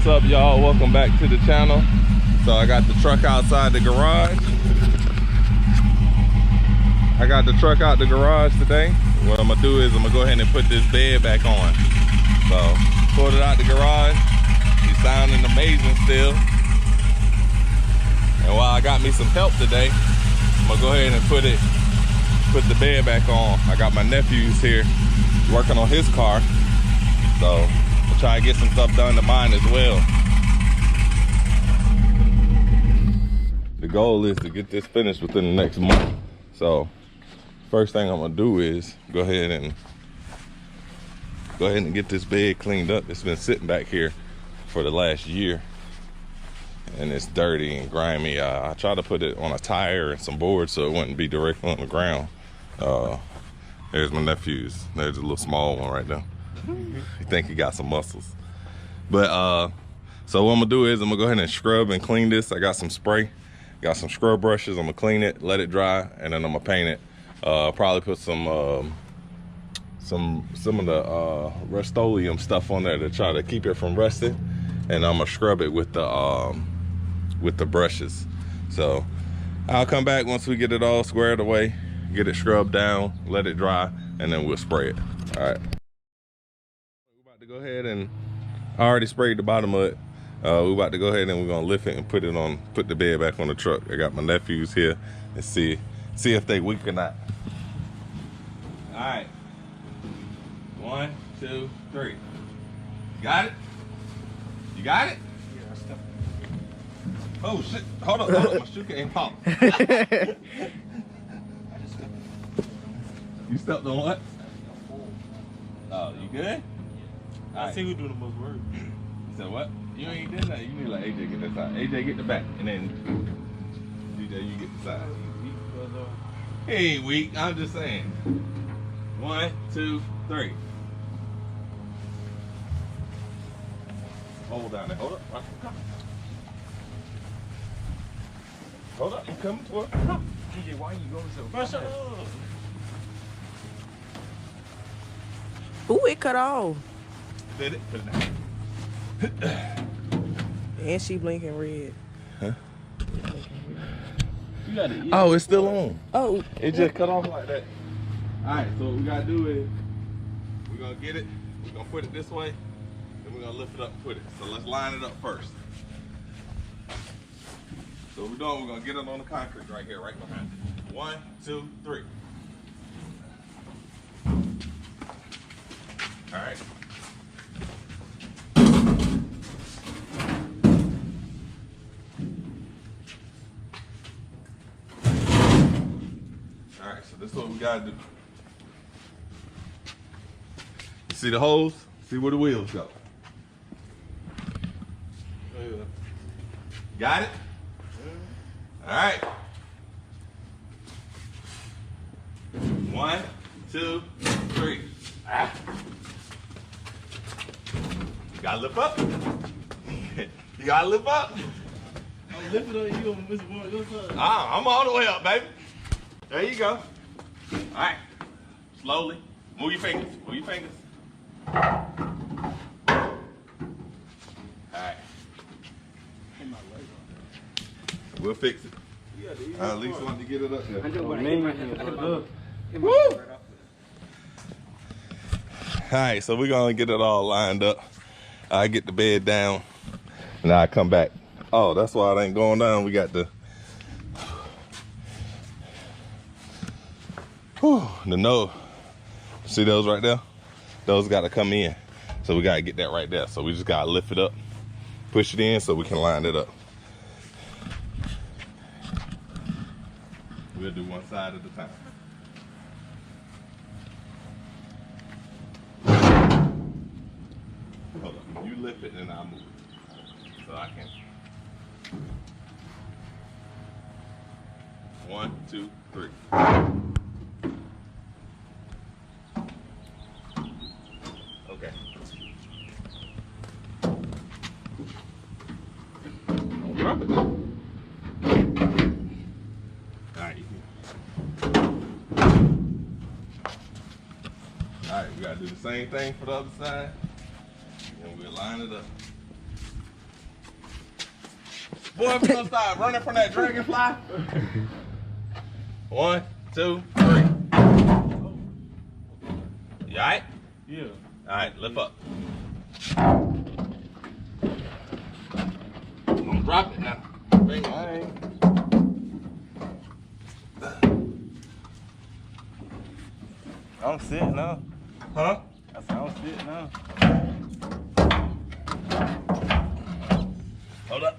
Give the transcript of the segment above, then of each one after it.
What's up, y'all? Welcome back to the channel. So I got the truck outside the garage. I got the truck out the garage today. What I'm gonna do is I'm gonna go ahead and put this bed back on. So pulled it out the garage. He's sounding amazing still. And while I got me some help today, I'm gonna go ahead and put the bed back on. I got my nephews here working on his car. So I'll try to get some stuff done to mine as well. The goal is to get this finished within the next month. So first thing I'm gonna do is go ahead and get this bed cleaned up. It's been sitting back here for the last year and it's dirty and grimy. I tried to put it on a tire and some boards so it wouldn't be directly on the ground. There's my nephews. There's a little small one right there. You think he got some muscles. But so what I'm gonna do is I'm gonna go ahead and scrub and clean this. I got some spray, got some scrub brushes. I'm gonna clean it, let it dry, and then I'm gonna paint it. Probably put some of the Rust-Oleum stuff on there to try to keep it from rusting, and I'm gonna scrub it with the brushes. So I'll come back once we get it all squared away, get it scrubbed down, let it dry, and then we'll spray it. All right. We're about to go ahead and I already sprayed the bottom of it. We're about to go ahead and we're gonna lift it and put the bed back on the truck. I got my nephews here and see if they weak or not. All right. 1, 2, 3. You got it? You got it? Yeah, I stepped. Oh shit! Hold on, my shoe can't pop. I just stepped. You stepped on what? Oh, you good? I see who do the most work. You said what? You ain't did that. You need to let AJ get that side. AJ get the back, and then DJ you get the side. He ain't weak. I'm just saying. 1, 2, 3. Hold down there. Hold up. Hold up. I'm coming toward. DJ, why you going so fast? Ooh, it cut off. Did it? Put it down. And she blinking red. Huh? You got it. Oh, it's still on. Oh. It just cut off like that. Alright, so what we gotta do is we're gonna get it, we're gonna put it this way, then we're gonna lift it up and put it. So let's line it up first. So what we're doing, we're gonna get it on the concrete right here, right behind it. 1, 2, 3. Alright. Alright, so this is what we gotta do. You see the holes? See where the wheels go. Got it? Alright. 1, 2, 3. Ah. You gotta lift up. You gotta lift up. I'm lifting on you on Mr. Boy. I'm all the way up, baby. There you go. Alright. Slowly. Move your fingers. Move your fingers. Alright. We'll fix it. I at least want to get it up there. Woo! Alright, so we're gonna get it all lined up. I get the bed down and I come back. Oh, that's why it ain't going down. We got the nose. See those right there? Those got to come in. So we got to get that right there. So we just got to lift it up, push it in so we can line it up. We'll do one side at a time. Hold on. You lift it and I'll move it. So I can. 1, 2, 3. Okay. Don't drop it. Alright. Alright, we gotta do the same thing for the other side. And we'll line it up. Boy, if you gonna start running from that dragonfly. 1, 2, 3. You alright? Yeah. Alright, lift up. I'm gonna drop it now. Bring it. Alright. I'm sitting now. Huh? I said I'm sitting now. Hold up.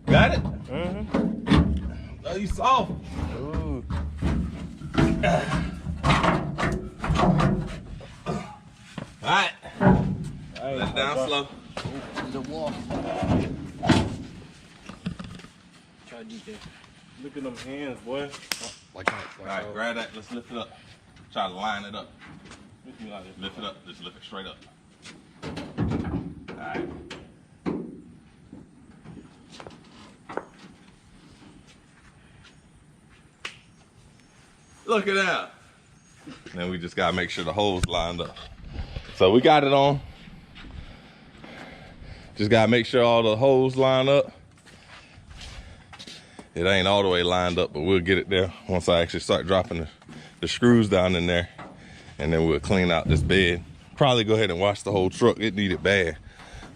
Got it? Mm-hmm. Oh, you soft. Ooh. Alright. Let it down slow. The wall. Try to do that. Look at them hands, boy. Alright, grab that. Let's lift it up. Try to line it up. Lift me like this. Lift it up. Just lift it straight up. Alright. Look at that. Then we just gotta make sure the holes lined up. So we got it on. Just gotta make sure all the holes line up. It ain't all the way lined up, but we'll get it there once I actually start dropping the screws down in there. And then we'll clean out this bed. Probably go ahead and wash the whole truck. It needed bad.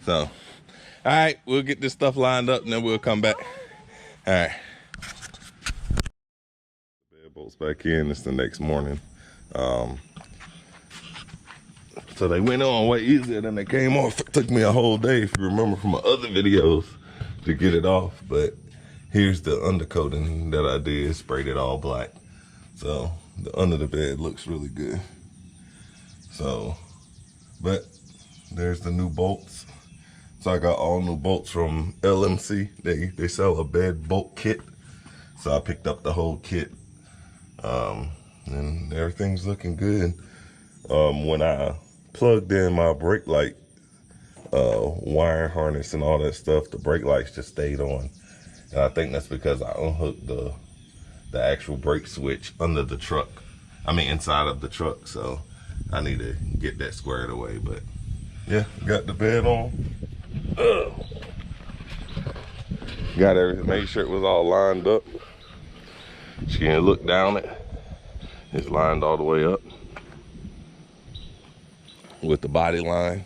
So, all right, we'll get this stuff lined up and then we'll come back. All right. Bed bolts back in. It's the next morning. So they went on way easier than they came off. It took me a whole day, if you remember from my other videos, to get it off. But here's the undercoating that I did, sprayed it all black. So the under the bed looks really good. So, but there's the new bolts. So I got all new bolts from LMC. They sell a bed bolt kit. So I picked up the whole kit. And everything's looking good. When I plugged in my brake light wire harness and all that stuff, the brake lights just stayed on. And I think that's because I unhooked the actual brake switch under the truck. I mean, inside of the truck. So I need to get that squared away. But yeah, got the bed on. Got everything, made sure it was all lined up. She can look down it. It's lined all the way up with the body line.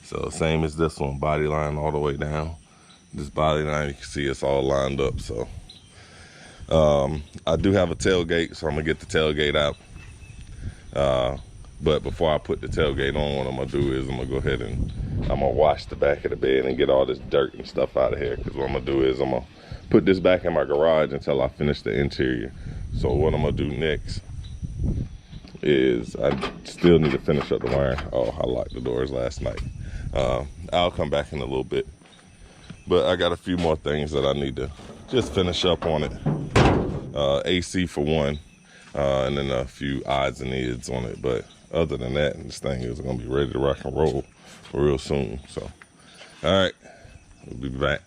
So same as this one, body line all the way down. This body line, you can see it's all lined up. So I do have a tailgate, so I'm gonna get the tailgate out. But before I put the tailgate on, what I'm gonna do is I'm gonna go ahead and I'm gonna wash the back of the bed and get all this dirt and stuff out of here. Because what I'm gonna do is I'm gonna put this back in my garage until I finish the interior. So what I'm gonna do next is I still need to finish up the wiring. Oh, I locked the doors last night. I'll come back in a little bit. But I got a few more things that I need to just finish up on it. AC for one, and then a few odds and ends on it. But other than that, this thing is gonna be ready to rock and roll real soon. So, all right, we'll be back.